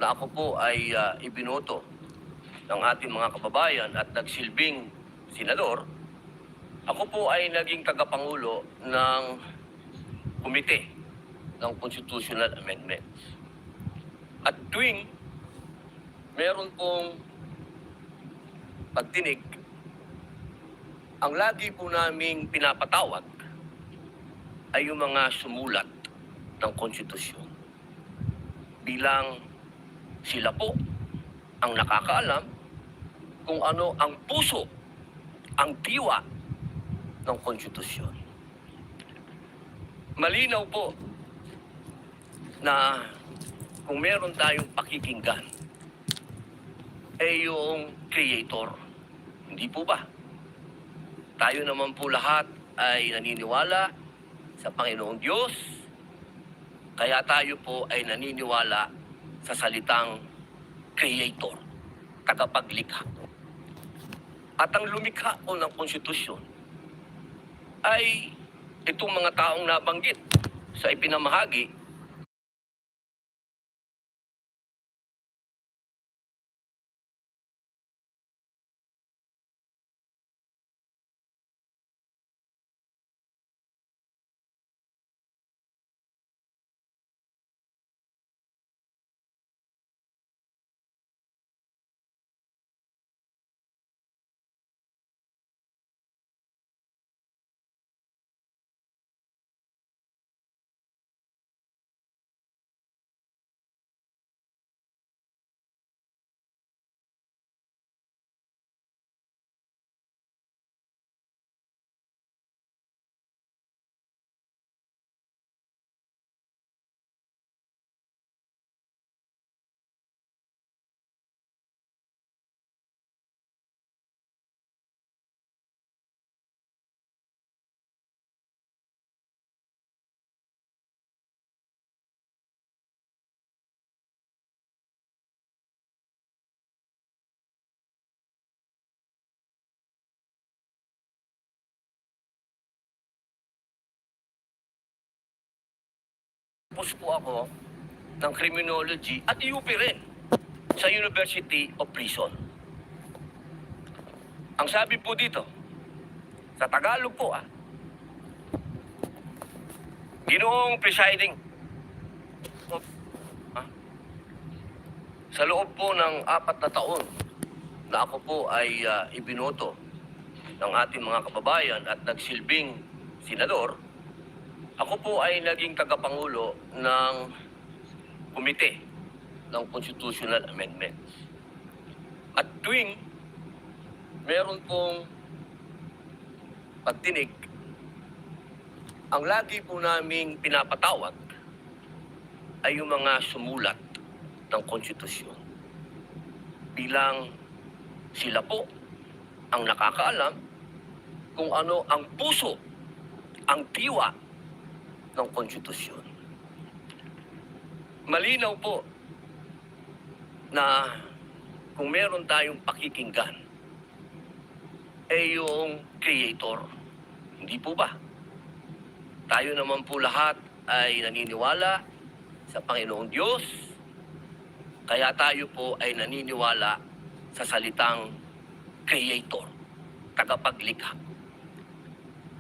na ako po ay ibinoto ng ating mga kababayan at nagsilbing senador, ako po ay naging tagapangulo ng komite ng Constitutional Amendments. At tuwing meron pong pagdinig, ang lagi po naming pinapatawag ay yung mga sumulat ng konstitusyon. Bilang sila po ang nakakaalam kung ano ang puso, ang diwa ng konstitusyon. Malinaw po na kung meron tayong pakikinggan, yung creator. Hindi po ba? Tayo naman po lahat ay naniniwala sa Panginoong Diyos, kaya tayo po ay naniniwala sa salitang creator, tagapaglikha. At ang lumikha po ng konstitusyon ay itong mga taong nabanggit sa ipinamahagi. Tapos po ako ng criminology at UP rin sa University of Prison. Ang sabi po dito, sa Tagalog po Ginoong presiding, sa loob po ng 4 na taon na ako po ay ibinoto ng ating mga kababayan at nagsilbing senador, ako po ay naging tagapangulo ng komite ng Constitutional Amendments. At tuwing meron pong pagdinig, ang lagi po naming pinapatawag ay yung mga sumulat ng konstitusyon. Bilang sila po ang nakakaalam kung ano ang puso, ang diwa ng konstitusyon. Malinaw po na kung meron tayong pakikinggan, yung creator. Hindi po ba? Tayo naman po lahat ay naniniwala sa Panginoong Diyos, kaya tayo po ay naniniwala sa salitang creator, tagapaglikha.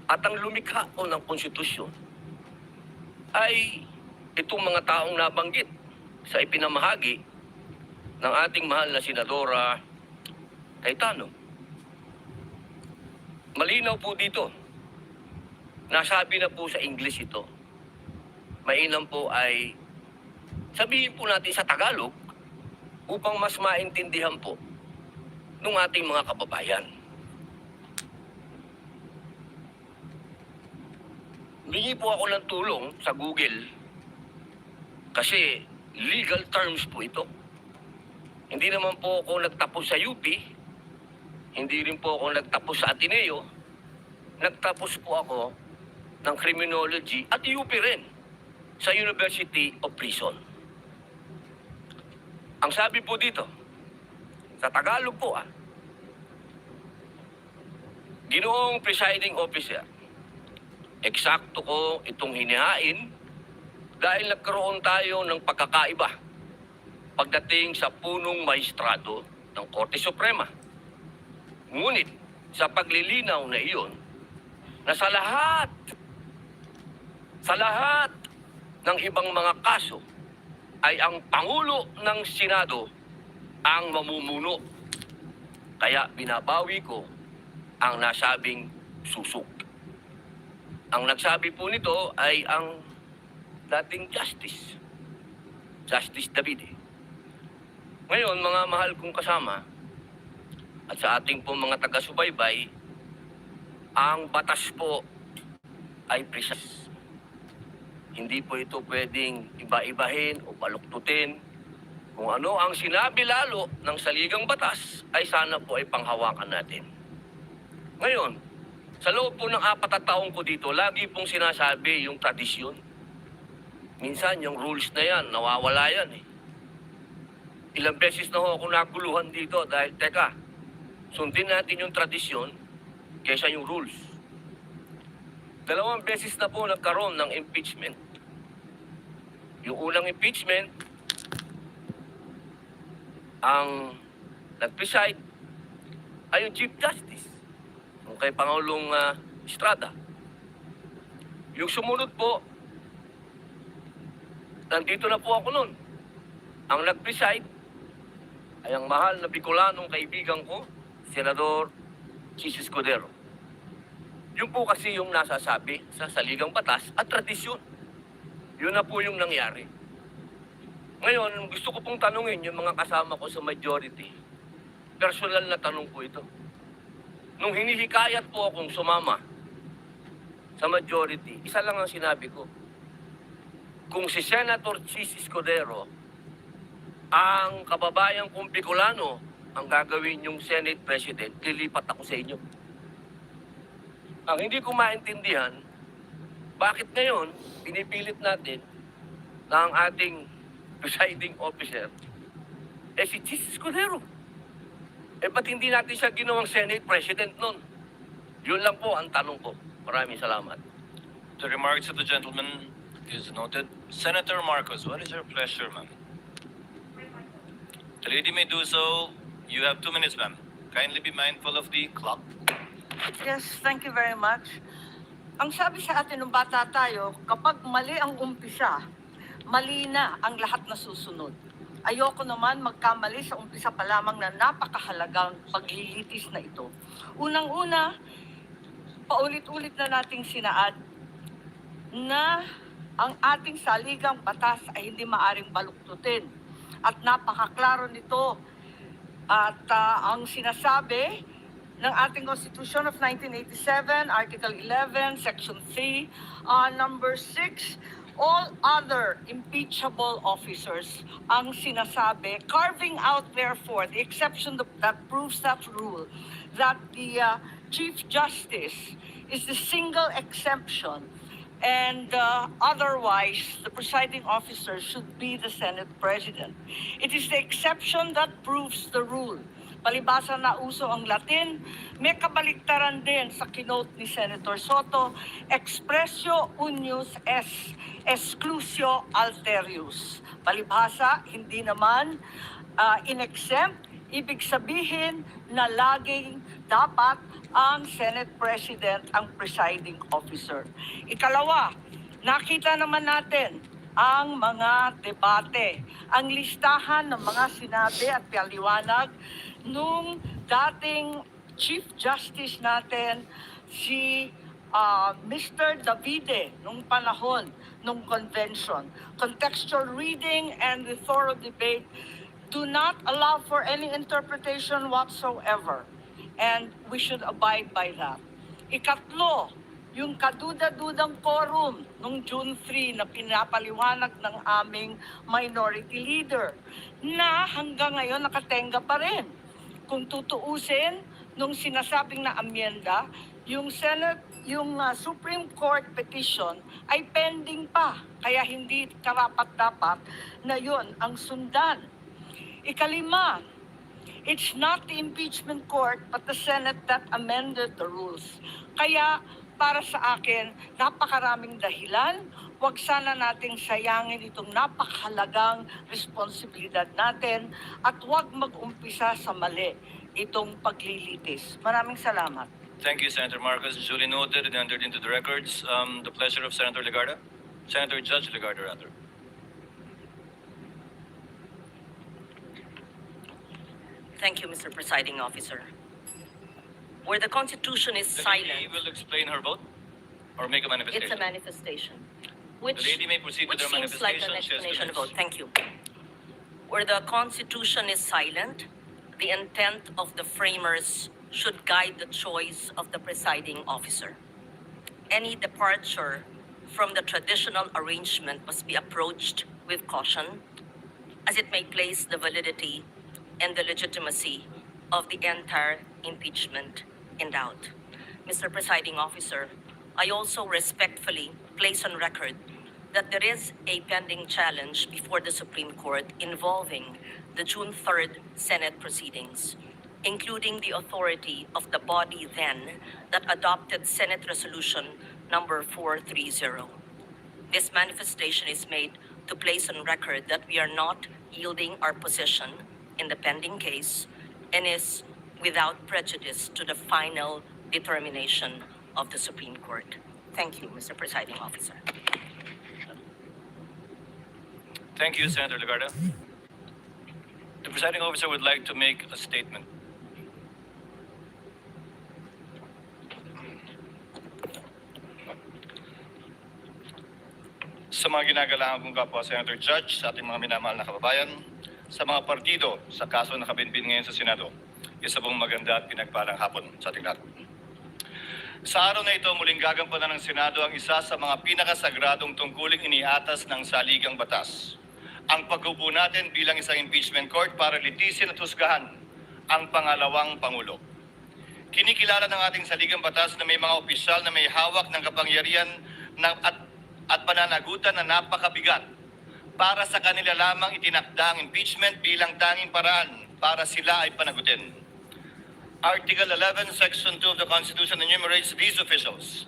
At ang lumikha po ng konstitusyon ay itong mga taong nabanggit sa ipinamahagi ng ating mahal na Senadora Cayetano. Malinaw po dito, nasabi na po sa English ito, mainam po ay sabihin po natin sa Tagalog upang mas maintindihan po ng ating mga kababayan. Humingi po ako ng tulong sa Google kasi legal terms po ito. Hindi naman po ako nagtapos sa UP, hindi rin po ako nagtapos sa Ateneo, nagtapos po ako ng criminology at UP rin sa University of Prison. Ang sabi po dito, sa Tagalog po Ginoong presiding officer, eksakto ko itong hinihain dahil nagkaroon tayo ng pagkakaiba pagdating sa punong maestrado ng Korte Suprema. Ngunit sa paglilinaw na iyon, na sa lahat ng ibang mga kaso ay ang Pangulo ng Senado ang mamumuno. Kaya binabawi ko ang nasabing susok. Ang nagsabi po nito ay ang dating Justice Davide. Ngayon, mga mahal kong kasama, at sa ating po mga taga-subaybay, ang batas po ay precise. Hindi po ito pwedeng iba-ibahin o baluktutin. Kung ano ang sinabi lalo ng saligang batas, ay sana po ay panghawakan natin. Ngayon, sa loob po ng 4 na taong ko dito, lagi pong sinasabi yung tradisyon. Minsan, yung rules na yan, nawawala yan eh. Ilang beses na ho ako naguluhan dito dahil, teka, sundin natin yung tradisyon kaysa yung rules. 2 beses na po nagkaroon ng impeachment. Yung unang impeachment, ang nag-preside ay yung Chief Justice, yung kay Pangulong Estrada. Yung sumunod po, nandito na po ako nun. Ang nag-preside ay ang mahal na Bicolanong kaibigan ko, Senador Jesus Cordero. Yun po kasi yung nasasabi sa saligang batas at tradisyon. Yun na po yung nangyari. Ngayon, gusto ko pong tanungin yung mga kasama ko sa majority. Personal na tanong po ito. Nung hinihikayat po akong sumama sa majority, isa lang ang sinabi ko. Kung si Senator Jesus Cordero, ang kababayan kong Bicolano, ang gagawin yung Senate President, lilipat ako sa inyo. Ang hindi ko maintindihan, bakit ngayon pinipilit natin na ang ating presiding officer si Jesus Cordero? Ba't hindi natin siya ginawang Senate President nun? Yun lang po ang tanong ko. Maraming salamat. The remarks of the gentleman is noted. Senator Marcos, what is your pleasure, ma'am? The lady may do so. You have 2 minutes, ma'am. Kindly be mindful of the clock. Yes, thank you very much. Ang sabi sa atin nung bata tayo, kapag mali ang umpisa, mali na ang lahat na susunod. Ayoko naman magkamali sa umpisa pa lamang na napakahalagang paglilitis na ito. Unang-una, paulit-ulit na nating sinaad na ang ating saligang batas ay hindi maaring baluktutin. At napakaklaro nito. At ang sinasabi ng ating Constitution of 1987, Article 11, Section 3, Number 6, all other impeachable officers ang sinasabi, carving out therefore the exception that proves that rule, that the Chief Justice is the single exemption, and otherwise the presiding officer should be the Senate President. It is the exception that proves the rule. Palibasa na uso ang Latin, may kabaliktaran din sa kinote ni Senator Soto, expressio unius est exclusio alterius. Palibhasa, hindi naman in-exempt, ibig sabihin na laging dapat ang Senate President ang presiding officer. Ikalawa, nakita naman natin ang mga debate, ang listahan ng mga sinabi at paliwanag nung dating Chief Justice natin, si Mr. Davide, nung panahon, nung convention. Contextual reading and the thorough debate do not allow for any interpretation whatsoever. And we should abide by that. Ikatlo, yung kaduda-dudang quorum nung June 3 na pinapaliwanag ng aming minority leader na hanggang ngayon nakatenga pa rin. Kung tutuusin, nung sinasabing na amyenda, yung Supreme Court petition ay pending pa. Kaya hindi karapat-dapat na yun ang sundan. Ikalima, it's not the impeachment court but the Senate that amended the rules. Kaya para sa akin, napakaraming dahilan Huwag sana nating sayangin itong napakahalagang responsibilidad natin at huwag mag-umpisa sa mali itong paglilitis. Maraming salamat. Thank you, Senator Marcos. Duly noted and entered into the records. The pleasure of Senator Legarda. Senator Judge Legarda, rather. Thank you, Mr. Presiding Officer. Where the Constitution is The lady silent, will explain her vote or make a manifestation. it's a manifestation. The Which, lady may proceed with which her seems like manifestation. an She has explanation of 2 vote. minutes. Thank you. Where the Constitution is silent, the intent of the framers should guide the choice of the presiding officer. Any departure from the traditional arrangement must be approached with caution, as it may place the validity and the legitimacy of the entire impeachment in doubt. Mr. Presiding Officer, I also respectfully place on record that there is a pending challenge before the Supreme Court involving the June 3rd Senate proceedings, including the authority of the body then that adopted Senate Resolution number 430. This manifestation is made to place on record that we are not yielding our position in the pending case and is without prejudice to the final determination of the Supreme Court. Thank you, Mr. Presiding Officer. Thank you, Senator Legarda. The presiding officer would like to make a statement. Sa mga ginagalangan kong kapwa Senator Judge, sa ating mga minamahal na kababayan, sa mga partido sa kaso na kabinbin ngayon sa Senado, isa pong maganda at pinagpalang hapon sa ating lahat. Sa araw na ito, muling gagampanan ng Senado ang isa sa mga pinakasagradong tungkuling iniatas ng saligang batas. Ang pag-upo natin bilang isang impeachment court para litisin at husgahan ang pangalawang Pangulo. Kinikilala ng ating saligang batas na may mga opisyal na may hawak ng kapangyarihan at pananagutan na napakabigat para sa kanila lamang itinakda ang impeachment bilang tanging paraan para sila ay panagutin. Article 11, Section 2 of the Constitution enumerates these officials: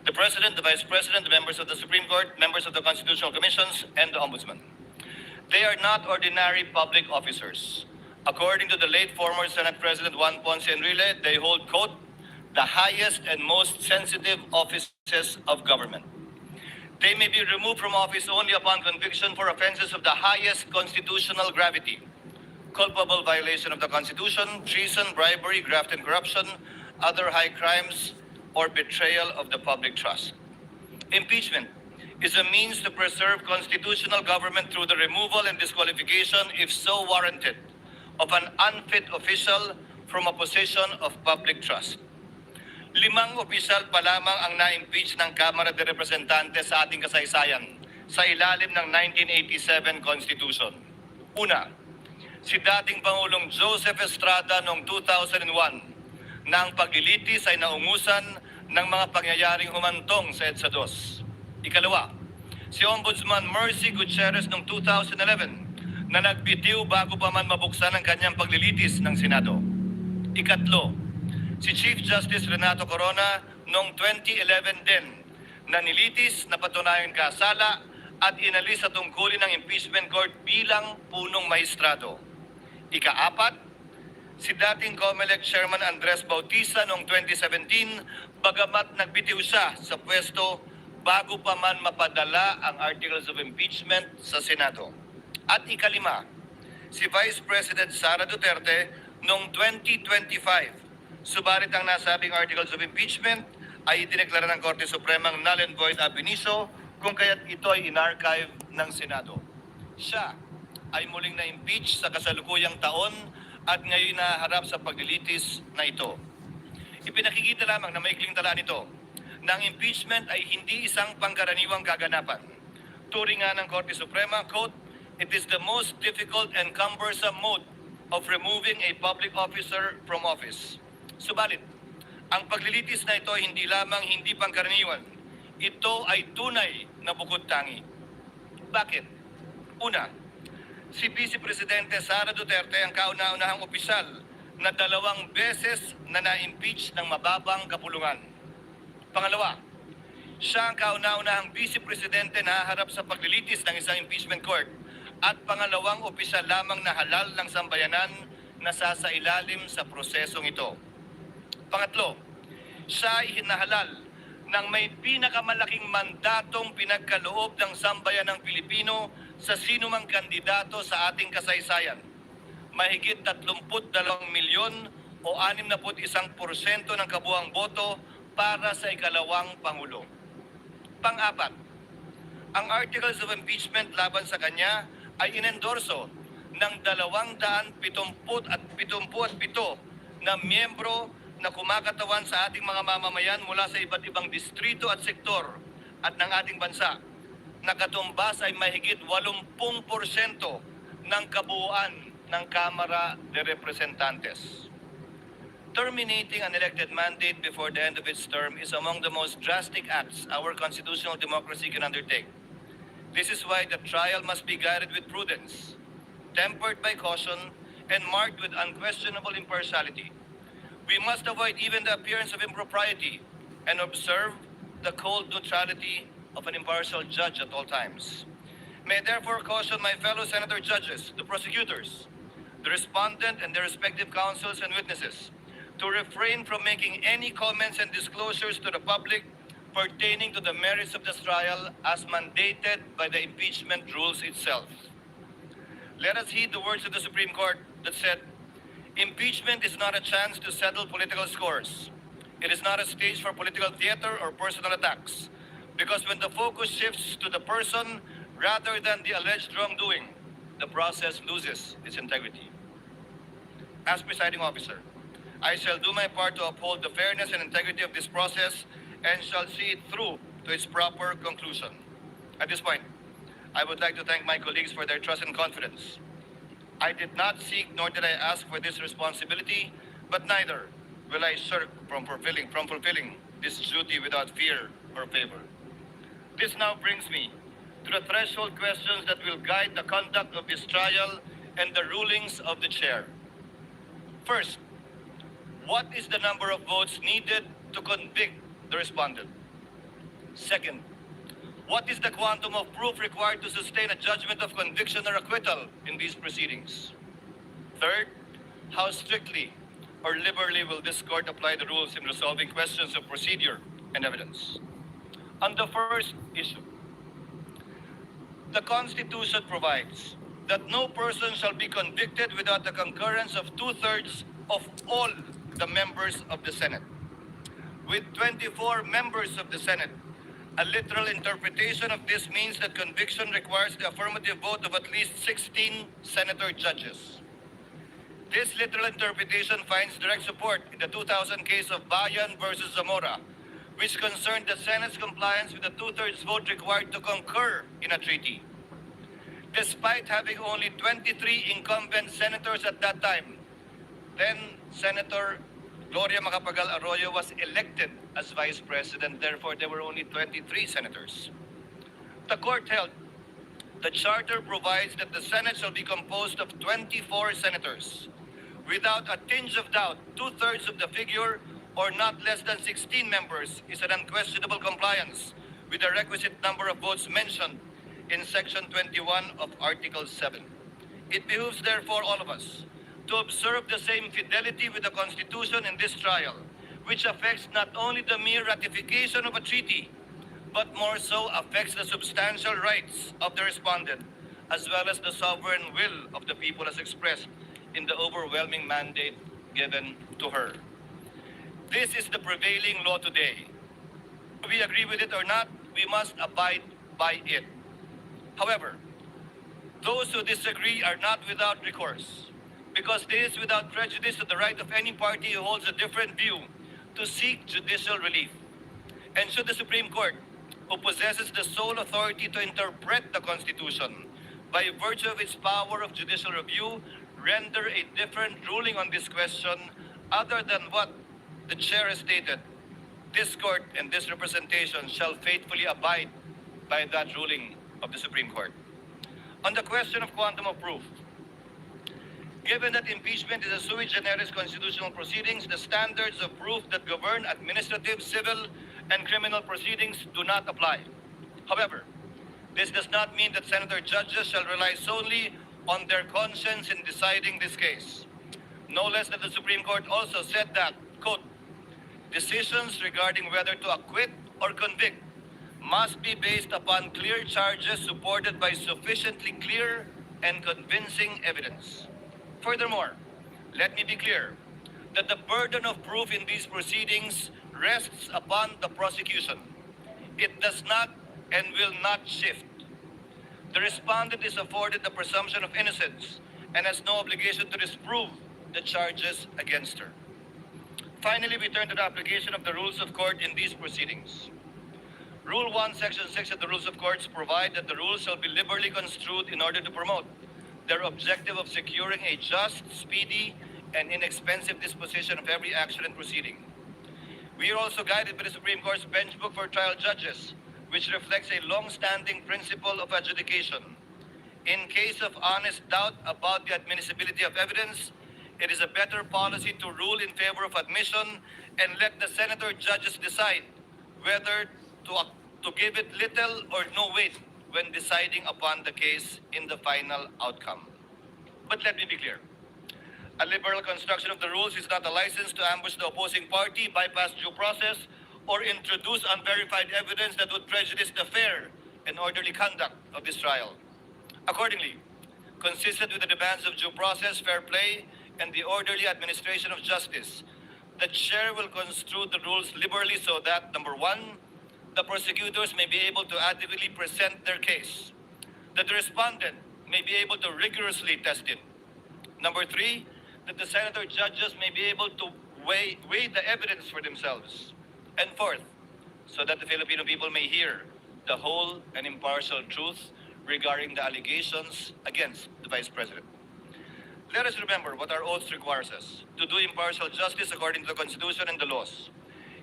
the President, the Vice President, the members of the Supreme Court, members of the Constitutional Commissions, and the Ombudsman. They are not ordinary public officers. According to the late former Senate President Juan Ponce Enrile, they hold, quote, the highest and most sensitive offices of government. They may be removed from office only upon conviction for offenses of the highest constitutional gravity: culpable violation of the Constitution, treason, bribery, graft and corruption, other high crimes, or betrayal of the public trust. Impeachment is a means to preserve constitutional government through the removal and disqualification, if so warranted, of an unfit official from a position of public trust. 5 opisyal pa lamang ang na-impeach ng Kamara de Representantes sa ating kasaysayan sa ilalim ng 1987 Constitution. Una, si dating Pangulong Joseph Estrada noong 2001 na ang paglilitis ay naungusan ng mga pangyayaring humantong sa EDSA 2. Ikalawa, si Ombudsman Mercy Gutierrez noong 2011 na nagbitiw bago pa man mabuksan ang kanyang paglilitis ng Senado. Ikatlo, si Chief Justice Renato Corona noong 2011 din na nilitis na patunayang kasala at inalis sa tungkulin ng impeachment court bilang punong maestrado. Ikaapat, si dating COMELEC Chairman Andres Bautista noong 2017 bagamat nagbitiw siya sa pwesto bago pa man mapadala ang articles of impeachment sa Senado. At ikalima, si Vice President Sara Duterte noong 2025. Subalit ang nasabing articles of impeachment ay idineklara ng Korte Supremang null and void ab initio kung kaya't ito ay inarchive ng Senado. Siya ay muling na-impeach sa kasalukuyang taon at ngayon naharap sa paglilitis na ito. Ipinakikita lamang na maikling talaan ito na ang impeachment ay hindi isang pangkaraniwang kaganapan. Turing nga ng Korte Suprema, quote, it is the most difficult and cumbersome mode of removing a public officer from office. Subalit, ang paglilitis na ito ay hindi lamang hindi pangkaraniwan. Ito ay tunay na bukod tangi. Bakit? Una, si Vice Presidente Sara Duterte ang kauna-unahang opisyal na 2 beses na na-impeach ng mababang kapulungan. Pangalawa, Siya ang kauna-unahang Vice Presidente na haharap sa paglilitis ng isang impeachment court at pangalawang opisyal lamang na halal ng sambayanan na sasailalim sa prosesong ito. Pangatlo, siya ay hinahalal ng may pinakamalaking mandatong pinagkaloob ng sambayanang Pilipino sa sinumang kandidato sa ating kasaysayan. Mahigit 32 milyon o 61% ng kabuuang boto para sa ikalawang Pangulo. Pang-apat, ang Articles of Impeachment laban sa kanya ay inendorso ng 277 na miyembro na kumakatawan sa ating mga mamamayan mula sa iba't ibang distrito at sektor at ng ating bansa. Nakatumbas ay mahigit 80% ng kabuuan ng Kamara de Representantes. Terminating an elected mandate before the end of its term is among the most drastic acts our constitutional democracy can undertake. This is why the trial must be guided with prudence, tempered by caution, and marked with unquestionable impartiality. We must avoid even the appearance of impropriety and observe the cold neutrality of an impartial judge at all times. May I therefore caution my fellow senator judges, the prosecutors, the respondent and their respective counsels and witnesses to refrain from making any comments and disclosures to the public pertaining to the merits of this trial as mandated by the impeachment rules itself. Let us heed the words of the Supreme Court that said, "Impeachment is not a chance to settle political scores. It is not a stage for political theater or personal attacks. Because when the focus shifts to the person rather than the alleged wrongdoing, the process loses its integrity." As presiding officer, I shall do my part to uphold the fairness and integrity of this process and shall see it through to its proper conclusion. At this point, I would like to thank my colleagues for their trust and confidence. I did not seek nor did I ask for this responsibility, but neither will I shirk from fulfilling this duty without fear or favor. This now brings me to the threshold questions that will guide the conduct of this trial and the rulings of the chair. First, what is the number of votes needed to convict the respondent? Second, what is the quantum of proof required to sustain a judgment of conviction or acquittal in these proceedings? Third, how strictly or liberally will this court apply the rules in resolving questions of procedure and evidence? On the first issue, the Constitution provides that no person shall be convicted without the concurrence of 2/3 of all the members of the Senate. With 24 members of the Senate, a literal interpretation of this means that conviction requires the affirmative vote of at least 16 senator judges. This literal interpretation finds direct support in the 2000 case of Bayan versus Zamora, which concerned the Senate's compliance with the 2/3 vote required to concur in a treaty. Despite having only 23 incumbent senators at that time, then Senator Gloria Macapagal Arroyo was elected as Vice President. Therefore, there were only 23 senators. The court held the charter provides that the Senate shall be composed of 24 senators. Without a tinge of doubt, 2/3 of the figure, or not less than 16 members, is an unquestionable compliance with the requisite number of votes mentioned in Section 21 of Article 7. It behooves, therefore, all of us to observe the same fidelity with the Constitution in this trial, which affects not only the mere ratification of a treaty, but more so affects the substantial rights of the respondent, as well as the sovereign will of the people as expressed in the overwhelming mandate given to her. This is the prevailing law today. Whether we agree with it or not, we must abide by it. However, those who disagree are not without recourse, because this is without prejudice to the right of any party who holds a different view to seek judicial relief. And should the Supreme Court, who possesses the sole authority to interpret the Constitution, by virtue of its power of judicial review, render a different ruling on this question other than what the chair has stated, this court and this representation shall faithfully abide by that ruling of the Supreme Court. On the question of quantum of proof, given that impeachment is a sui generis constitutional proceedings, the standards of proof that govern administrative, civil, and criminal proceedings do not apply. However, this does not mean that senator judges shall rely solely on their conscience in deciding this case. No less than the Supreme Court also said that, quote, decisions regarding whether to acquit or convict must be based upon clear charges supported by sufficiently clear and convincing evidence. Furthermore, let me be clear that the burden of proof in these proceedings rests upon the prosecution. It does not and will not shift. The respondent is afforded the presumption of innocence and has no obligation to disprove the charges against her. Finally, we turn to the application of the rules of court in these proceedings. Rule 1, Section 6 of the Rules of Courts provide that the rules shall be liberally construed in order to promote their objective of securing a just, speedy, and inexpensive disposition of every action and proceeding. We are also guided by the Supreme Court's Bench Book for Trial Judges, which reflects a long-standing principle of adjudication. In case of honest doubt about the admissibility of evidence, it is a better policy to rule in favor of admission and let the senator judges decide whether to give it little or no weight when deciding upon the case in the final outcome. But let me be clear. A liberal construction of the rules is not a license to ambush the opposing party, bypass due process, or introduce unverified evidence that would prejudice the fair and orderly conduct of this trial. Accordingly, consistent with the demands of due process, fair play, and the orderly administration of justice, the chair will construe the rules liberally so that, number one, the prosecutors may be able to adequately present their case, that the respondent may be able to rigorously test it. Number three, that the senator judges may be able to weigh the evidence for themselves. And fourth, so that the Filipino people may hear the whole and impartial truth regarding the allegations against the Vice President. Let us remember what our oath requires us, to do impartial justice according to the Constitution and the laws.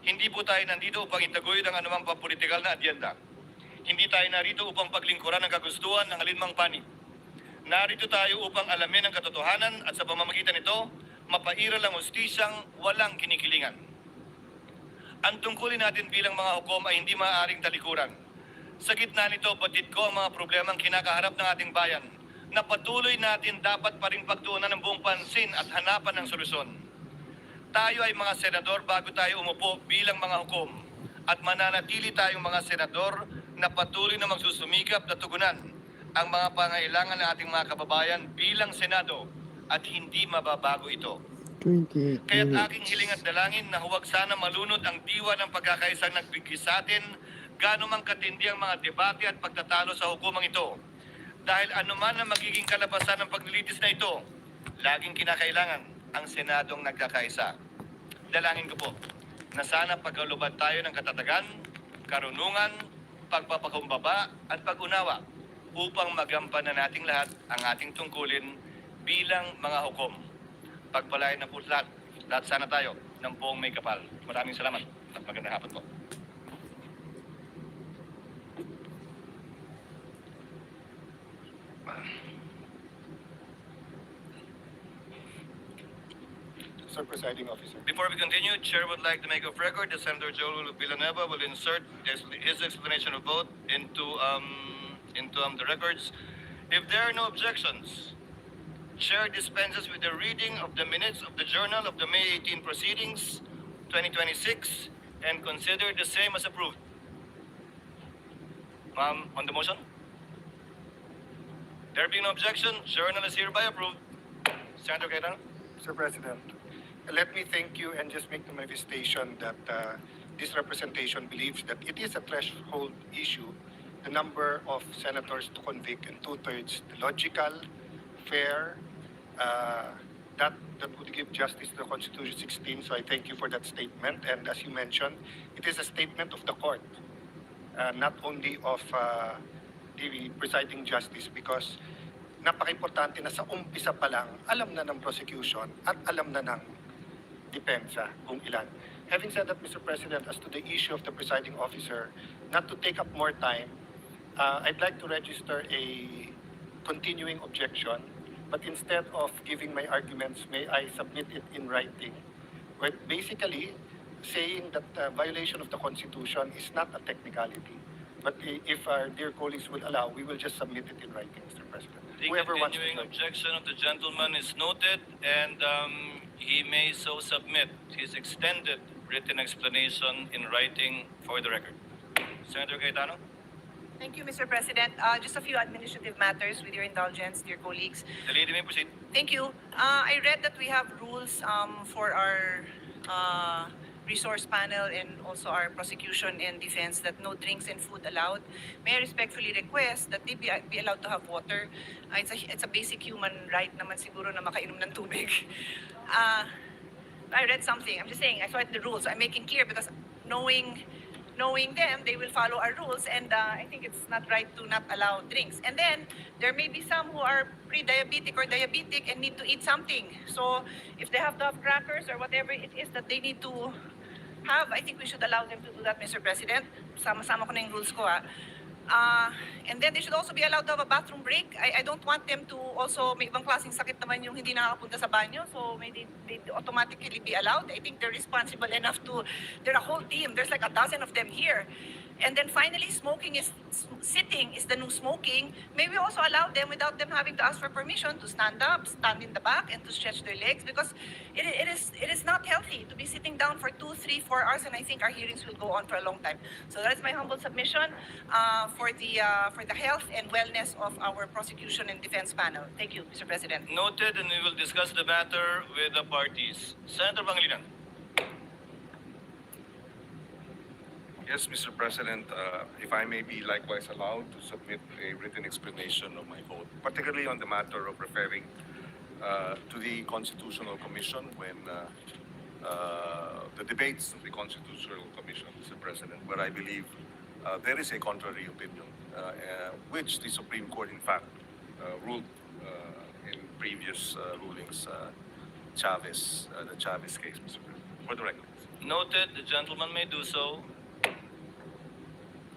Hindi po tayo nandito upang itaguyod ang anumang pampulitikal na adyenda. Hindi tayo narito upang paglingkuran ang kagustuhan ng alinmang panig. Narito tayo upang alamin ang katotohanan at sa pamamagitan nito, mapairal ang hustisyang walang kinikilingan. Ang tungkulin natin bilang mga hukom ay hindi maaaring talikuran. Sa gitna nito, batid ko ang mga problemang kinakaharap ng ating bayan na patuloy natin dapat pa rin pagtuunan ng buong pansin at hanapan ng solusyon. Tayo ay mga senador bago tayo umupo bilang mga hukom at mananatili tayong mga senador na patuloy na magsusumikap na tugunan ang mga pangailangan ng ating mga kababayan bilang Senado at hindi mababago ito. Kaya't aking hiling at dalangin na huwag sana malunod ang diwa ng pagkakaisang nagbigay sa atin gaano mang katindi ang mga debate at pagtatalo sa hukumang ito. Dahil anuman ang magiging kalabasan ng paglilitis na ito, laging kinakailangan ang Senadong nagkakaisa. Dalangin ko po na sana pagkalubad tayo ng katatagan, karunungan, pagpapakumbaba at pag-unawa upang magampanan nating lahat ang ating tungkulin bilang mga hukom. Pagpalain na po lahat sana tayo ng buong may kapal. Maraming salamat at magandang hapon po. Sir Presiding Officer. Before we continue, Chair would like to make of record that Senator Joel Villanueva will insert his explanation of vote into the records. If there are no objections, Chair dispenses with the reading of the minutes of the Journal of the May 18 Proceedings, 2026, and consider the same as approved. Ma'am, on the motion? There being no objection, Journal is hereby approved. Senator Cayetano? Sir President, let me thank you and just make the manifestation that this representation believes that it is a threshold issue, the number of senators to convict and two-thirds, logical, fair, that would give justice to the Constitution 16. So I thank you for that statement. And as you mentioned, it is a statement of the court, not only of the presiding justice, because napaka-importante na sa umpisa pa lang, alam na ng prosecution at alam na ng depensa kung ilan. Having said that, Mr. President, as to the issue of the presiding officer, not to take up more time, I'd like to register a continuing objection, but instead of giving my arguments, may I submit it in writing? But basically, saying that violation of the Constitution is not a technicality. But if our dear colleagues will allow, we will just submit it in writing, Mr. President. The Whoever wants to continuing join. objection of the gentleman is noted, and he may so submit his extended written explanation in writing for the record. Senator Cayetano? Thank you, Mr. President. Just a few administrative matters with your indulgence, dear colleagues. The lady may proceed. Thank you. I read that we have rules for our resource panel and also our prosecution and defense that no drinks and food allowed. May I respectfully request that they be allowed to have water. It's a basic human right naman siguro na makainom ng tubig. I read something. I'm just saying, I saw it in the rules. I'm making clear because knowing them, they will follow our rules, and I think it's not right to not allow drinks. And then, there may be some who are pre-diabetic or diabetic and need to eat something. So, if they have to have crackers or whatever it is that they need to have, I think we should allow them to do that, Mr. President. Sama-sama ko na yung rules ko, ha. And then they should also be allowed to have a bathroom break. I don't want them to also, may ibang klaseng sakit naman yung hindi nakakapunta sa banyo, so may they automatically be allowed. I think they're responsible enough to, they're a whole team. There's like a dozen of them here. And then finally, sitting is the new smoking. May we also allow them without them having to ask for permission to stand up, stand in the back, and to stretch their legs, because it is not healthy to be sitting down for 2, 3, 4 hours, and I think our hearings will go on for a long time. So that is my humble submission for the health and wellness of our prosecution and defense panel. Thank you, Mr. President. Noted, and we will discuss the matter with the parties. Senator Pangilinan. Yes, Mr. President, if I may be likewise allowed to submit a written explanation of my vote, particularly on the matter of referring to the Constitutional Commission when the debates of the Constitutional Commission, Mr. President, where I believe there is a contrary opinion, which the Supreme Court, in fact, ruled in previous rulings, the Chavez case, Mr. President. For the record. Noted, the gentleman may do so.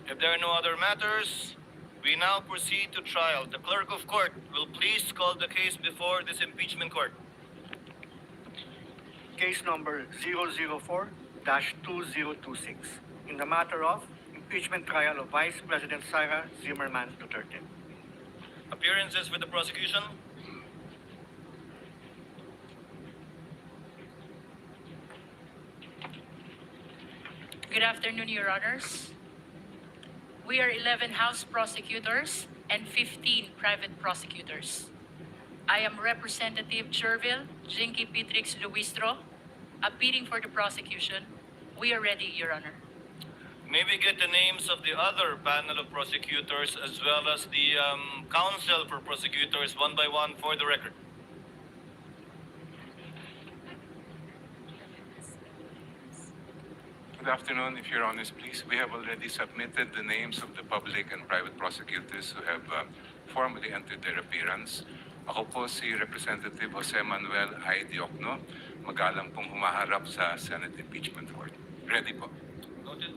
If there are no other matters, we now proceed to trial. The clerk of court will please call the case before this impeachment court. Case number 004-2026 in the matter of impeachment trial of Vice President Sara Zimmerman Duterte. Appearances for the prosecution. Good afternoon, Your Honors. We are 11 House prosecutors and 15 private prosecutors. I am Representative Chervil Jinky Pitrix Luistro, appealing for the prosecution. We are ready, Your Honor. May we get the names of the other panel of prosecutors as well as the counsel for prosecutors one by one for the record. Good afternoon, if Your Honors, please. We have already submitted the names of the public and private prosecutors who have formally entered their appearance. Ako po si Representative Jose Manuel I. Diokno, magalang pong humaharap sa Senate Impeachment Court. Ready po. Noted.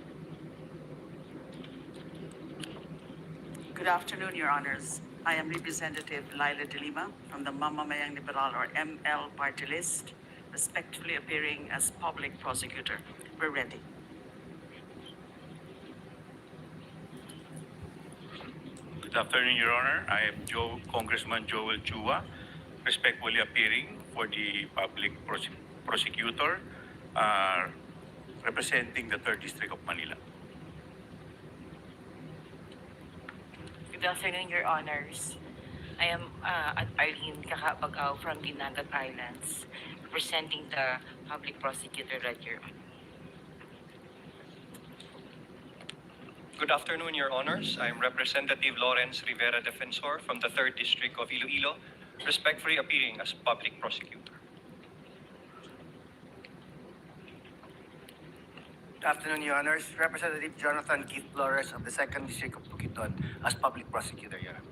Good afternoon, Your Honors. I am Representative Laila De Lima from the Mamamayang Liberal or ML party list, respectfully appearing as public prosecutor. We're ready. Good afternoon, Your Honor. I am Congressman Joel Chua, respectfully appearing for the public prosecutor representing the 3rd District of Manila. Good afternoon, Your Honors. I am Arlene Kakabagaw from the Nagat Islands, representing the public prosecutor right here. Good afternoon, Your Honors. I'm Representative Lawrence Rivera Defensor from the 3rd District of Iloilo, respectfully appearing as public prosecutor. Good afternoon, Your Honors. Representative Jonathan Keith Flores of the 2nd District of Bukidnon as public prosecutor, Your Honor.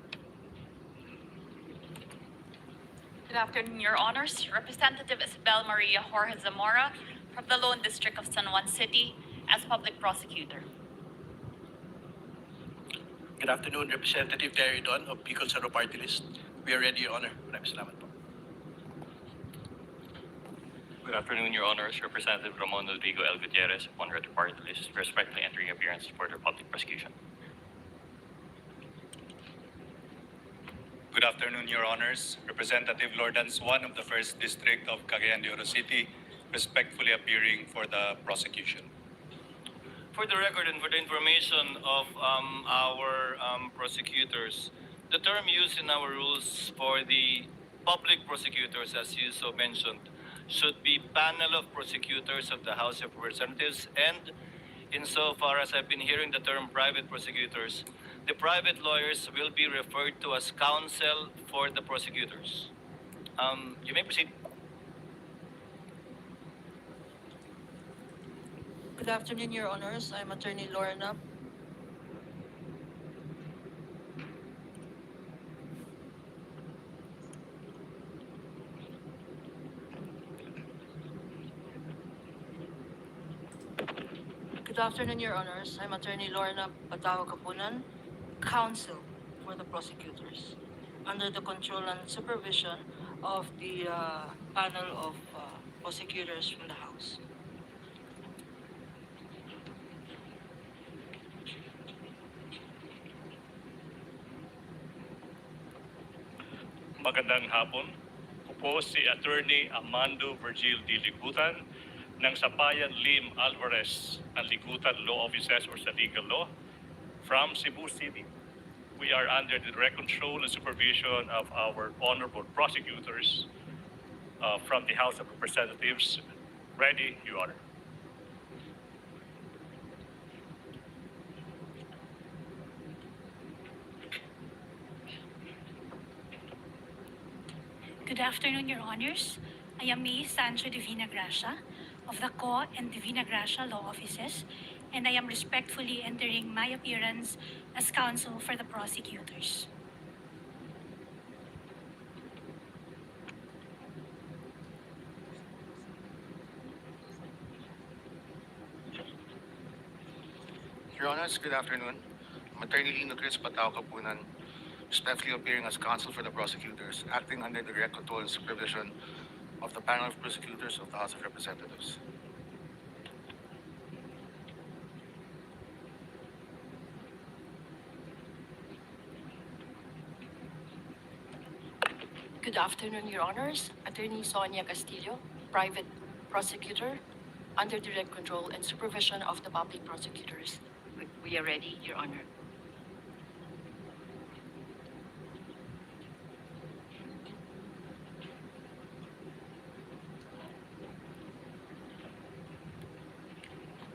Good afternoon, Your Honors. Representative Isabel Maria Jorge Zamora from the Lone District of San Juan City as public prosecutor. Good afternoon, Representative Terry Don of Bicol Saro Party List. We are ready, Your Honor. Maraming salamat po. Good afternoon, Your Honors. Representative Ramon Rodrigo L. Gutierrez, upon her party list, respectfully entering appearance for the public prosecution. Good afternoon, Your Honors. Representative Lordans Swan of the 1st District of Cagayan de Oro City, respectfully appearing for the prosecution. For the record and for the information of our prosecutors, the term used in our rules for the public prosecutors, as you so mentioned, should be panel of prosecutors of the House of Representatives, and insofar as I've been hearing the term private prosecutors, the private lawyers will be referred to as counsel for the prosecutors. You may proceed. Good afternoon, Your Honors. I'm Attorney Lorna. Good afternoon, Your Honors. I'm Attorney Lorna Patawa Kapunan, counsel for the prosecutors, under the control and supervision of the panel of prosecutors from the House. Magandang hapon. Ako po si Attorney Amando Virgil D. Ligutan ng Sapayan Lim Alvarez ng Ligutan Law Offices or sa Legal Law from Cebu City. We are under the direct control and supervision of our honorable prosecutors from the House of Representatives. Ready, Your Honor. Good afternoon, Your Honors. I am May Sancho Divina Gracia of the Co and Divina Gracia Law Offices, and I am respectfully entering my appearance as counsel for the prosecutors. Your Honors, good afternoon. I'm Attorney Lino Chris Patao Kapunan, respectfully appearing as counsel for the prosecutors, acting under the direct control and supervision of the panel of prosecutors of the House of Representatives. Good afternoon, Your Honors. Attorney Sonia Castillo, private prosecutor, under direct control and supervision of the public prosecutors. We are ready, Your Honor.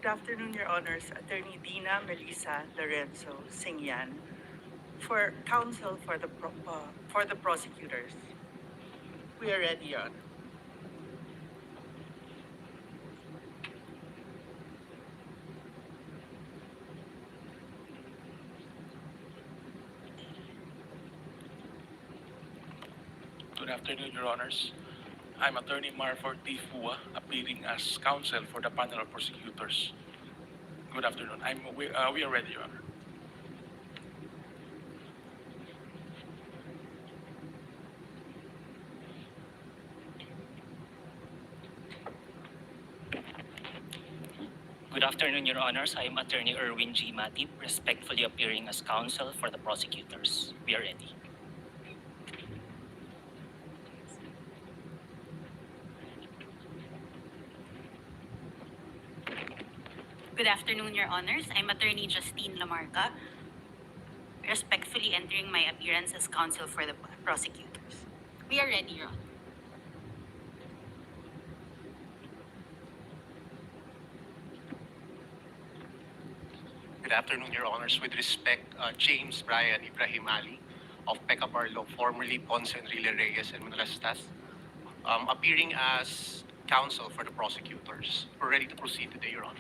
Good afternoon, Your Honors. Attorney Dina Melissa Lorenzo Singyan, for counsel for the prosecutors. We are ready, Your Honor. Good afternoon, Your Honors. I'm Attorney Marford T. Fua, appearing as counsel for the panel of prosecutors. Good afternoon. We are ready, Your Honor. Good afternoon, Your Honors. I am Attorney Erwin G. Matip, respectfully appearing as counsel for the prosecutors. We are ready. Good afternoon, Your Honors. I'm Attorney Justine Lamarca, respectfully entering my appearance as counsel for the prosecutors. We are ready, Your Honor. Good afternoon, Your Honors. With respect, James Brian Ibrahim Ali of Pecapar Law, formerly Ponce Enrile Reyes and Manlastas, appearing as counsel for the prosecutors. We're ready to proceed today, Your Honor.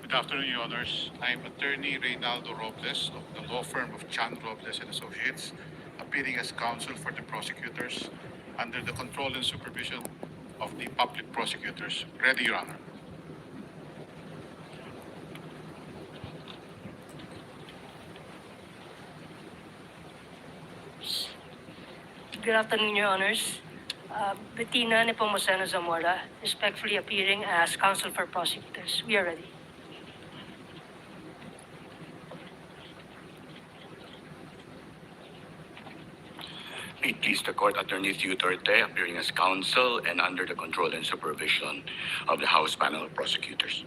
Good afternoon, Your Honors. I'm Attorney Reynaldo Robles of the law firm of Chan Robles and Associates, appearing as counsel for the prosecutors under the control and supervision of the public prosecutors. Ready, Your Honor. Good afternoon, Your Honors. Bettina Nepomuceno Zamora, respectfully appearing as counsel for prosecutors. We are ready. May it please the court, Attorney Duterte, appearing as counsel and under the control and supervision of the House panel of prosecutors.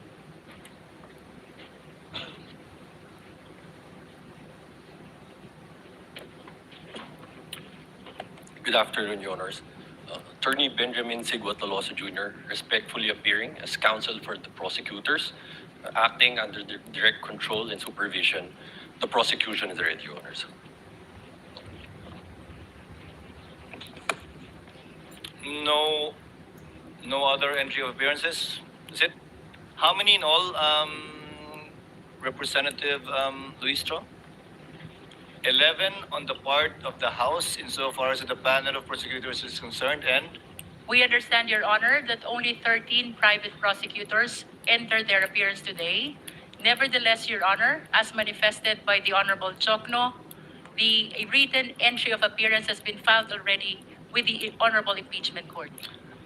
Good afternoon, Your Honors. Attorney Benjamin Sigua-Tolosa Jr., respectfully appearing as counsel for the prosecutors, acting under the direct control and supervision. The prosecution is ready, Your Honors. No other entry of appearances? Is it? How many in all, Representative Luistro? 11 on the part of the House insofar as the panel of prosecutors is concerned, and We understand, Your Honor, that only 13 private prosecutors entered their appearance today. Nevertheless, Your Honor, as manifested by the Honorable Chokno, the written entry of appearance has been filed already with the Honorable Impeachment Court.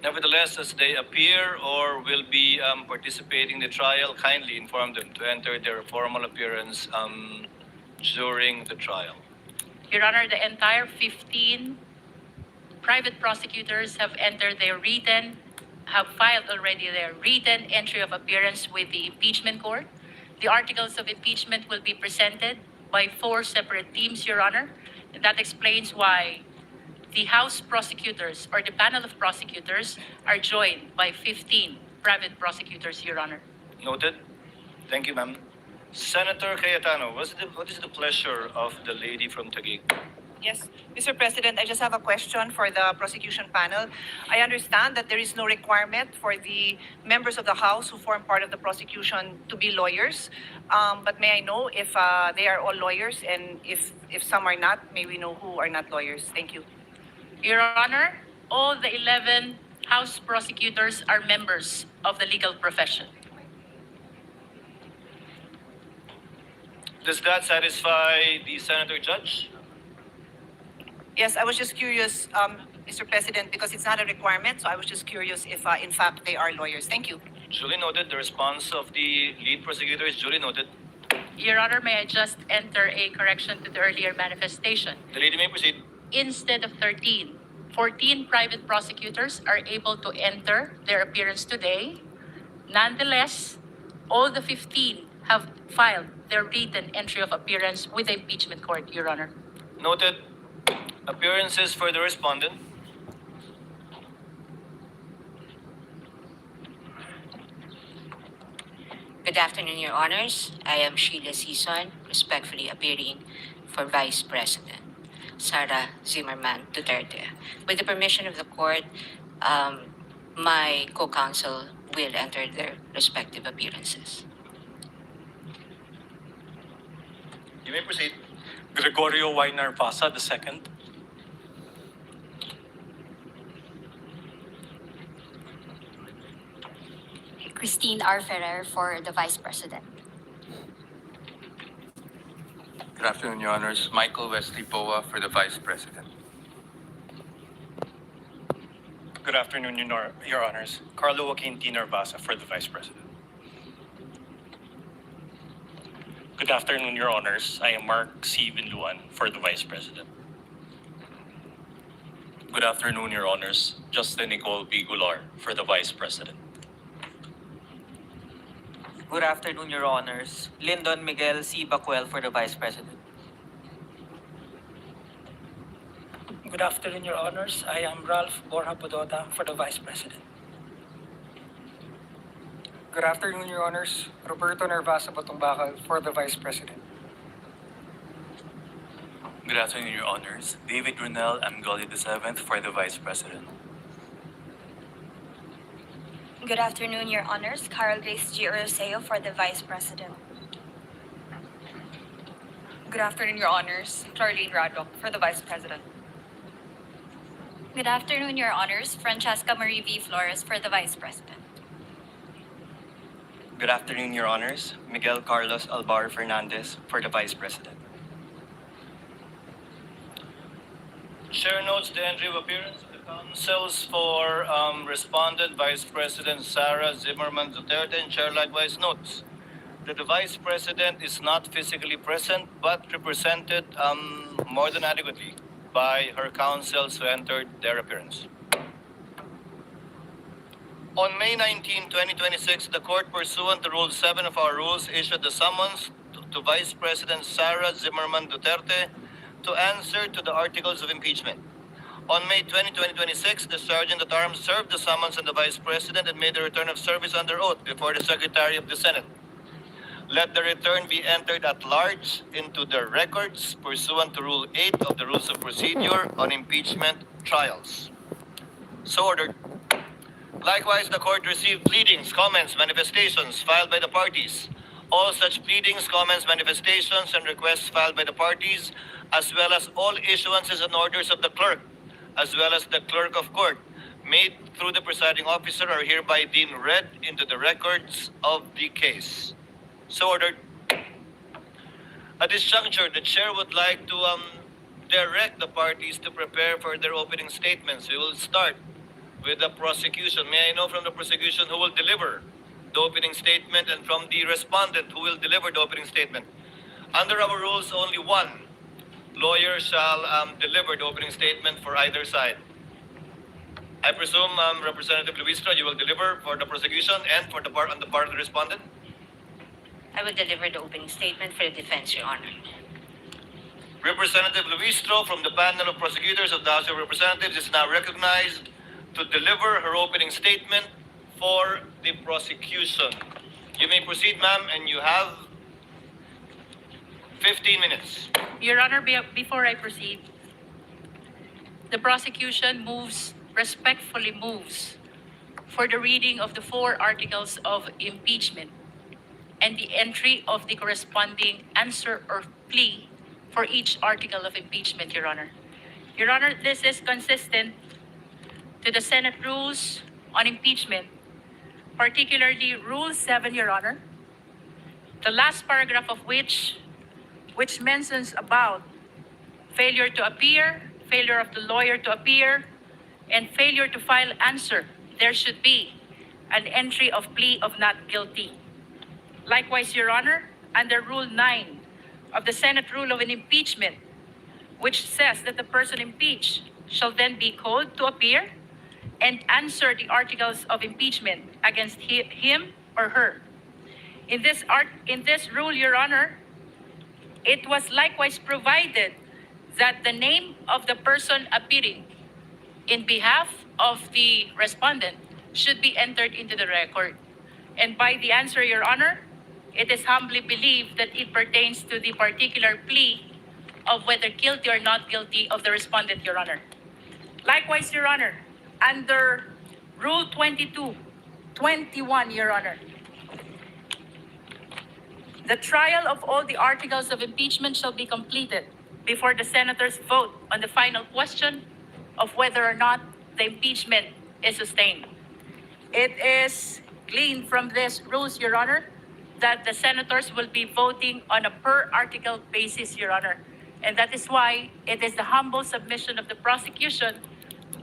nevertheless, as they appear or will be participating in the trial, kindly inform them to enter their formal appearance during the trial. Your Honor, the entire 15 private prosecutors have filed already their written entry of appearance with the impeachment court. The articles of impeachment will be presented by 4 separate teams, Your Honor. And that explains why the House prosecutors or the panel of prosecutors are joined by 15 private prosecutors, Your Honor. Noted. Thank you, ma'am. Senator Cayetano, what is the pleasure of the lady from Taguig? Yes, Mr. President, I just have a question for the prosecution panel. I understand that there is no requirement for the members of the House who form part of the prosecution to be lawyers. But may I know if they are all lawyers, and if some are not, may we know who are not lawyers? Thank you. Your Honor, all the 11 House prosecutors are members of the legal profession. Does that satisfy the Senator Judge? Yes, I was just curious, Mr. President, because it's not a requirement, so I was just curious if in fact they are lawyers. Thank you. Duly noted. The response of the lead prosecutor is duly noted. Your Honor, may I just enter a correction to the earlier manifestation? The lady may proceed. Instead of 13, 14 private prosecutors are able to enter their appearance today. Nonetheless, all the 15 have filed their written entry of appearance with the impeachment court, Your Honor. Noted. Appearances for the respondent. Good afternoon, Your Honors. I am Sheila Sison, respectfully appearing for Vice President Sara Zimmerman Duterte. With the permission of the court, my co-counsel will enter their respective appearances. You may proceed. Gregorio Y. Narvasa II. Christine R. Ferrer for the Vice President. Good afternoon, Your Honors. Michael Wesley Poa for the Vice President. Good afternoon, Your Honors. Carlo Joaquin T. Narvasa for the Vice President. Good afternoon, Your Honors. I am Mark C. Vinluan for the Vice President. Good afternoon, Your Honors. Justin Nicole B. Gular for the Vice President. Good afternoon, Your Honors. Lyndon Miguel C. Bacuel for the Vice President. Good afternoon, Your Honors. I am Ralph Borja Podota for the Vice President. Good afternoon, Your Honors. Roberto Narvasa Batumbacal for the Vice President. Good afternoon, Your Honors. David Runel Amgoli VII for the Vice President. Good afternoon, Your Honors. Carl Grace G. Oroseo for the Vice President. Good afternoon, Your Honors. Clarlene Radok for the Vice President. Good afternoon, Your Honors. Francesca Marie V. Flores for the Vice President. Good afternoon, Your Honors. Miguel Carlos Alvar Fernandez for the Vice President. Chair notes the entry of appearance of the counsels for respondent Vice President Sara Zimmerman Duterte, and Chair likewise notes that the Vice President is not physically present but represented more than adequately by her counsels who entered their appearance. On May 19, 2026, the court, pursuant to Rule 7 of our rules, issued the summons to Vice President Sara Zimmerman Duterte to answer to the articles of impeachment. On May 20, 2026, the Sergeant at Arms served the summons on the Vice President and made the return of service under oath before the Secretary of the Senate. Let the return be entered at large into the records pursuant to Rule 8 of the Rules of Procedure on Impeachment Trials. So ordered. Likewise, the court received pleadings, comments, manifestations filed by the parties. All such pleadings, comments, manifestations, and requests filed by the parties, as well as all issuances and orders of the clerk, as well as the clerk of court, made through the presiding officer, are hereby deemed read into the records of the case. So ordered. At this juncture, the chair would like to direct the parties to prepare for their opening statements. We will start with the prosecution. May I know from the prosecution who will deliver the opening statement, and from the respondent who will deliver the opening statement? Under our rules, only one lawyer shall deliver the opening statement for either side. I presume Representative Luistro, you will deliver for the prosecution and for the part on the part of the respondent? I will deliver the opening statement for the defense, Your Honor. Representative Luistro from the panel of prosecutors of the House of Representatives is now recognized to deliver her opening statement for the prosecution. You may proceed, ma'am, and you have 15 minutes. Your Honor, before I proceed, the prosecution respectfully moves for the reading of the 4 articles of impeachment and the entry of the corresponding answer or plea for each article of impeachment, Your Honor. Your Honor, this is consistent to the Senate rules on impeachment, particularly Rule 7, Your Honor, the last paragraph of which mentions about failure to appear, failure of the lawyer to appear, and failure to file answer. There should be an entry of plea of not guilty. Likewise, Your Honor, under Rule 9 of the Senate Rule of an Impeachment, which says that the person impeached shall then be called to appear and answer the articles of impeachment against him or her. In this rule, Your Honor, it was likewise provided that the name of the person appearing in behalf of the respondent should be entered into the record. And by the answer, Your Honor, it is humbly believed that it pertains to the particular plea of whether guilty or not guilty of the respondent, Your Honor. Likewise, Your Honor, under Rule 22-21, Your Honor, the trial of all the articles of impeachment shall be completed before the senators vote on the final question of whether or not the impeachment is sustained. It is gleaned from these rules, Your Honor, that the senators will be voting on a per article basis, Your Honor. And that is why it is the humble submission of the prosecution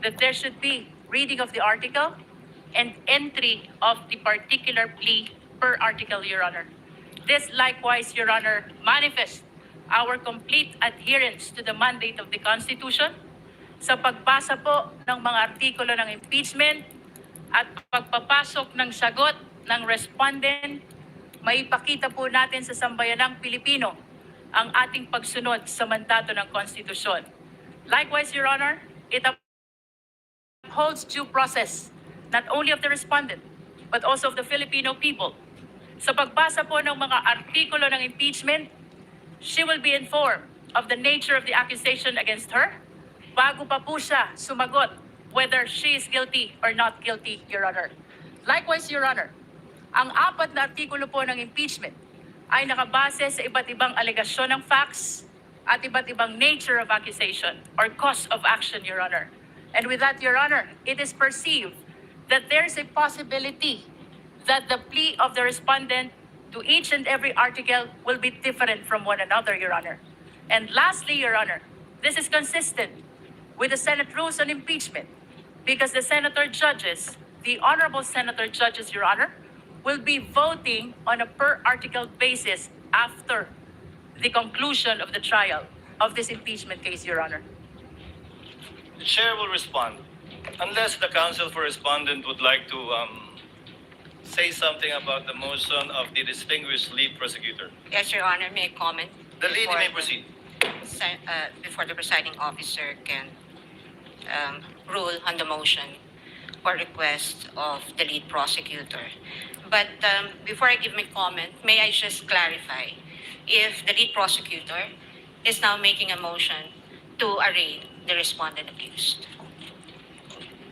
that there should be reading of the article and entry of the particular plea per article, Your Honor. This likewise, Your Honor, manifests our complete adherence to the mandate of the Constitution sa pagbasa po ng mga artikulo ng impeachment at pagpapasok ng sagot ng respondent. Maipakita po natin sa sambayanang Pilipino ang ating pagsunod sa mandato ng Konstitusyon. Likewise, Your Honor, it upholds due process not only of the respondent but also of the Filipino people. Sa pagbasa po ng mga artikulo ng impeachment, she will be informed of the nature of the accusation against her bago pa po siya sumagot whether she is guilty or not guilty, Your Honor. Likewise, Your Honor, ang 4 na artikulo po ng impeachment ay nakabase sa iba't ibang alegasyon ng facts at iba't ibang nature of accusation or cause of action, Your Honor. And with that, Your Honor, it is perceived that there is a possibility that the plea of the respondent to each and every article will be different from one another, Your Honor. And lastly, Your Honor, this is consistent with the Senate rules on impeachment, because the senator judges, the honorable senator judges, Your Honor, will be voting on a per article basis after the conclusion of the trial of this impeachment case, Your Honor. The chair will respond. Unless the counsel for respondent would like to say something about the motion of the distinguished lead prosecutor. Yes, Your Honor, may I comment? The lead before may the- proceed. Before the presiding officer can rule on the motion or request of the lead prosecutor. But before I give my comment, may I just clarify if the lead prosecutor is now making a motion to arraign the respondent accused?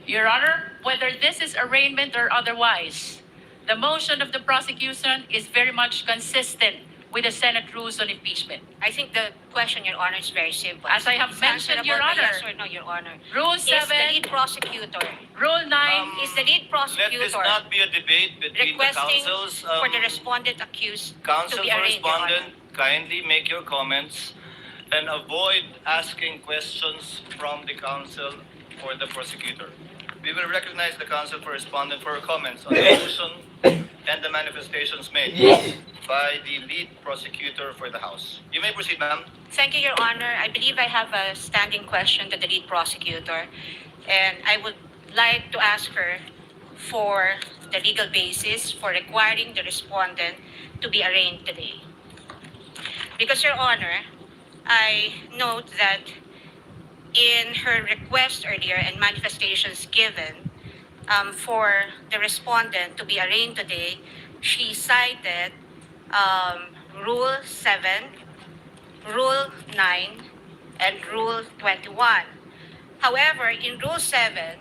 Your Honor, whether this is arraignment or otherwise, the motion of the prosecution is very much consistent with the Senate rules on impeachment. I think the question, Your Honor, is very simple. As I have It's mentioned, Your answerable by Honor. Yes or no, Your Honor. Rule Is the 7, lead prosecutor, Rule 9, is the lead Let this prosecutor not be a debate between the requesting counsels. for the respondent accused to Counsel be for arraigned, Your Honor? respondent, kindly make your comments and avoid asking questions from the counsel for the prosecutor. We will recognize the counsel for respondent for her comments on the motion and the manifestations made by the lead prosecutor for the House. You may proceed, ma'am. Thank you, Your Honor. I believe I have a standing question to the lead prosecutor, and I would like to ask her for the legal basis for requiring the respondent to be arraigned today. Because, Your Honor, I note that in her request earlier and manifestations given for the respondent to be arraigned today, she cited Rule 7, Rule 9, and Rule 21. However, in Rule 7,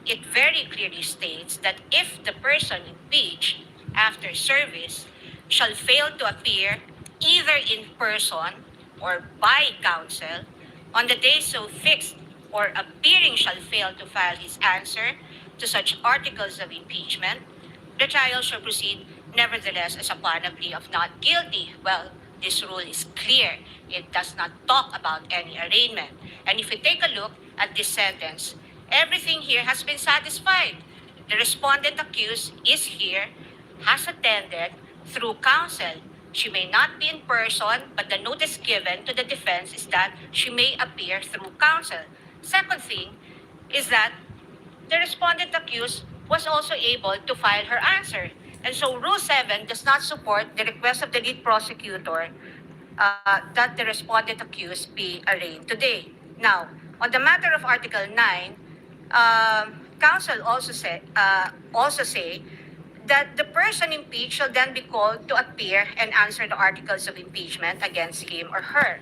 it very clearly states that if the person impeached after service shall fail to appear either in person or by counsel on the day so fixed, or appearing shall fail to file his answer to such articles of impeachment, the trial shall proceed nevertheless as upon a plea of not guilty. Well, this rule is clear. It does not talk about any arraignment. And if we take a look at this sentence, everything here has been satisfied. The respondent accused is here, has attended through counsel. She may not be in person, but the notice given to the defense is that she may appear through counsel. Second thing is that the respondent accused was also able to file her answer. And so Rule 7 does not support the request of the lead prosecutor that the respondent accused be arraigned today. Now, on the matter of Article 9, counsel also say that the person impeached shall then be called to appear and answer the articles of impeachment against him or her.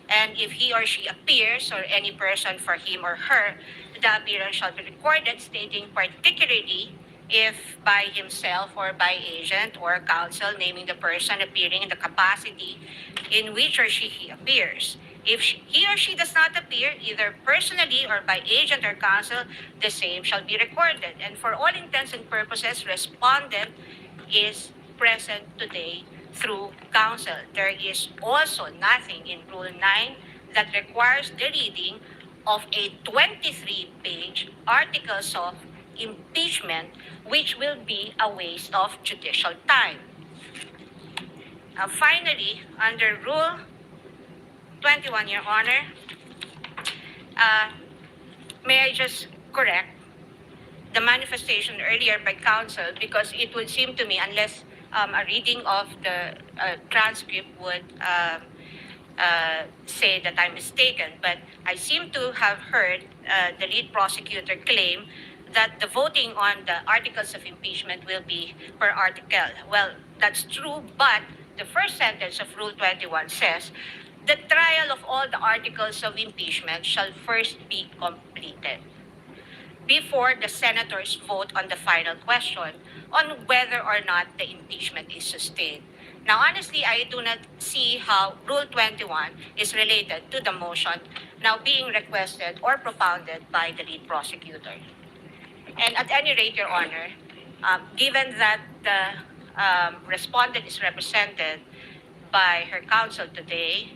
And if he or she appears, or any person for him or her, the appearance shall be recorded, stating particularly if by himself or by agent or counsel, naming the person appearing in the capacity in which or she he appears. If he or she does not appear, either personally or by agent or counsel, the same shall be recorded. And for all intents and purposes, respondent is present today through counsel. There is also nothing in Rule 9 that requires the reading of a 23-page articles of impeachment, which will be a waste of judicial time. Finally, under Rule 21, Your Honor, may I just correct the manifestation earlier by counsel, because it would seem to me, unless a reading of the transcript would say that I'm mistaken, but I seem to have heard the lead prosecutor claim that the voting on the articles of impeachment will be per article. Well, that's true, but the first sentence of Rule 21 says, the trial of all the articles of impeachment shall first be completed before the senators vote on the final question on whether or not the impeachment is sustained. Now, honestly, I do not see how Rule 21 is related to the motion now being requested or propounded by the lead prosecutor. And at any rate, Your Honor, given that the respondent is represented by her counsel today,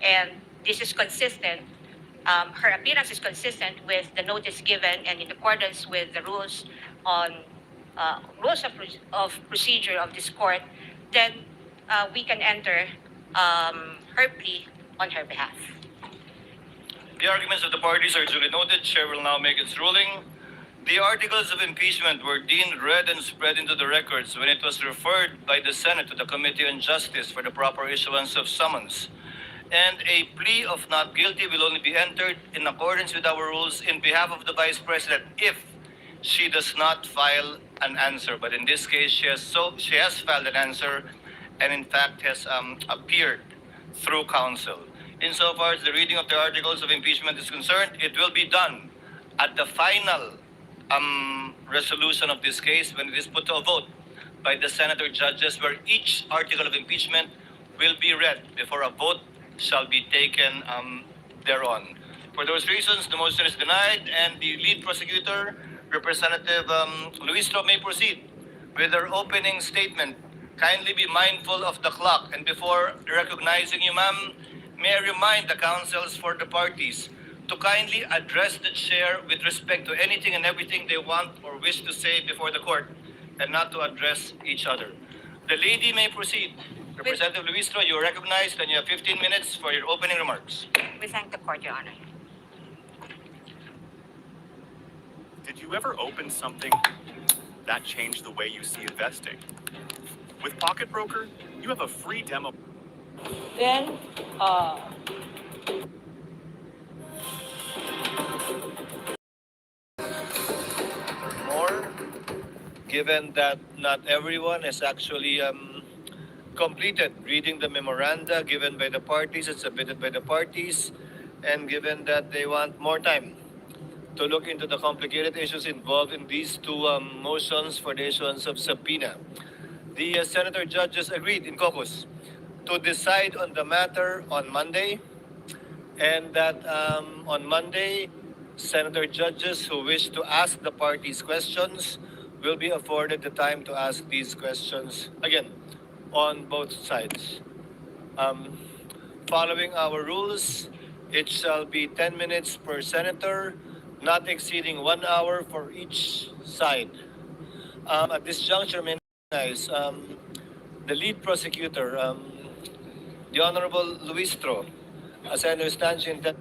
and this is consistent her appearance is consistent with the notice given and in accordance with the rules on of procedure of this court, then we can enter her plea on her behalf. The arguments of the parties are duly noted. Chair will now make its ruling. The articles of impeachment were deemed read and spread into the records when it was referred by the Senate to the Committee on Justice for the proper issuance of summons. And a plea of not guilty will only be entered in accordance with our rules in behalf of the Vice President if she does not file an answer. But in this case, she has filed an answer and in fact has appeared through counsel. Insofar as the reading of the articles of impeachment is concerned, it will be done at the final resolution of this case when it is put to a vote by the senator judges, where each article of impeachment will be read before a vote shall be taken thereon. For those reasons, the motion is denied, and the lead prosecutor, Representative Luistro, may proceed with her opening statement. Kindly be mindful of the clock, and before recognizing you, ma'am, may I remind the counsels for the parties to kindly address the chair with respect to anything and everything they want or wish to say before the court, and not to address each other. The lady may proceed. Representative Luistro, you are recognized, and you have 15 minutes for your opening remarks. We thank the court, Your Honor. Did you ever open something that changed the way you see investing? With Pocket Broker, you have a free demo. Then, More, given that not everyone has actually completed reading the memoranda given by the parties and submitted by the parties, and given that they want more time to look into the complicated issues involved in these two motions for the issuance of subpoena, the senator judges agreed in caucus to decide on the matter on Monday, and that on Monday, senator judges who wish to ask the parties questions will be afforded the time to ask these questions again on both sides. Following our rules, it shall be 10 minutes per senator, not exceeding 1 hour for each side. At this juncture, may I recognize the lead prosecutor, the Honorable Luistro, as I understand, she intends